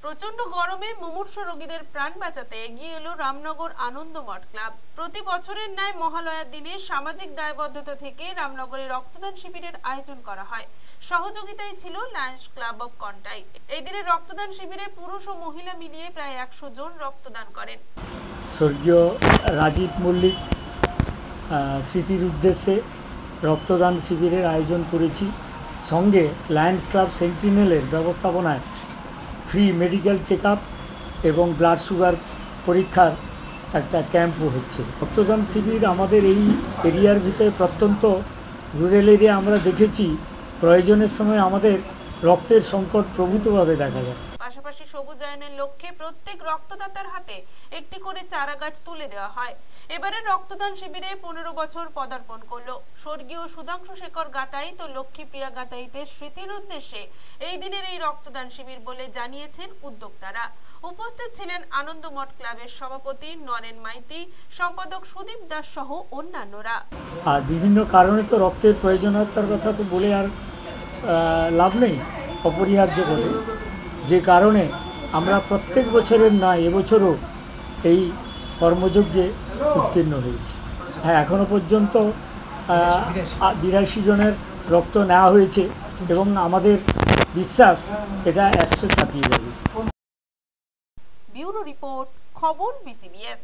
প্রচন্ড গরমে মুমূর্ষু রোগীদের প্রাণ বাঁচাতে এগিয়ে এলো রামনগর আনন্দমঠ ক্লাব। প্রতি বছরের ন্যায় মহালয়ার দিনে সামাজিক দায়বদ্ধতা থেকে রামনগরে রক্তদান শিবিরের আয়োজন করা হয়। সহযোগিতায় ছিল লায়ন্স ক্লাব অব কন্টাই। এই দিনে রক্তদান শিবিরে পুরুষ ও মহিলা মিলিয়ে প্রায় 100 জন রক্তদান করেন। স্বর্গীয় রাজীব মল্লিক স্মৃতির উদ্দেশ্যে রক্তদান শিবিরের আয়োজন করেছি। সঙ্গে লায়ন্স ক্লাব সেন্টিনেলের ব্যবস্থাপনায় ফ্রি মেডিকেল চেক আপ এবং ব্লাড সুগার পরীক্ষার একটা ক্যাম্পও হচ্ছে। রক্তদান শিবির আমাদের এই এরিয়ার ভিতরে প্রত্যন্ত রুরাল এরিয়া আমরা দেখেছি প্রয়োজনের সময় আমাদের রক্তের সংকট প্রভূতভাবে দেখা যায়। পাশাপাশি সবুজায়নের লক্ষ্যে প্রত্যেক রক্তদাতার হাতে একটি করে চারা গাছ তুলে দেওয়া হয়। এবারে রক্তদান শিবিরে 15 বছর পদার্পণ করলো স্বর্গীয় সুধাংশু শেখর গাতাইত ও লক্ষ্মীপ্রিয়া গাতাইতের স্মৃতির উদ্দেশ্যে এই দিনের এই রক্তদান শিবির বলে জানিয়েছেন উদ্যোক্তারা। উপস্থিত ছিলেন আনন্দমঠ ক্লাবের সভাপতি নরেন মাইতি, সম্পাদক সুদীপ দাস সহ অন্যান্যরা। আর বিভিন্ন কারণে তো রক্তের প্রয়োজনীয়তার কথা তো বলে আর লাভ নেই, অপরিহার্য করে, যে কারণে আমরা প্রত্যেক বছরের নয় এবছরও এই কর্মযজ্ঞে উত্তীর্ণ হয়েছি। হ্যাঁ, এখনও পর্যন্ত 82 জনের রক্ত নেওয়া হয়েছে এবং আমাদের বিশ্বাস এটা 100 ছাপিয়ে যাবে। ব্যুরো রিপোর্ট, খবর BCBS।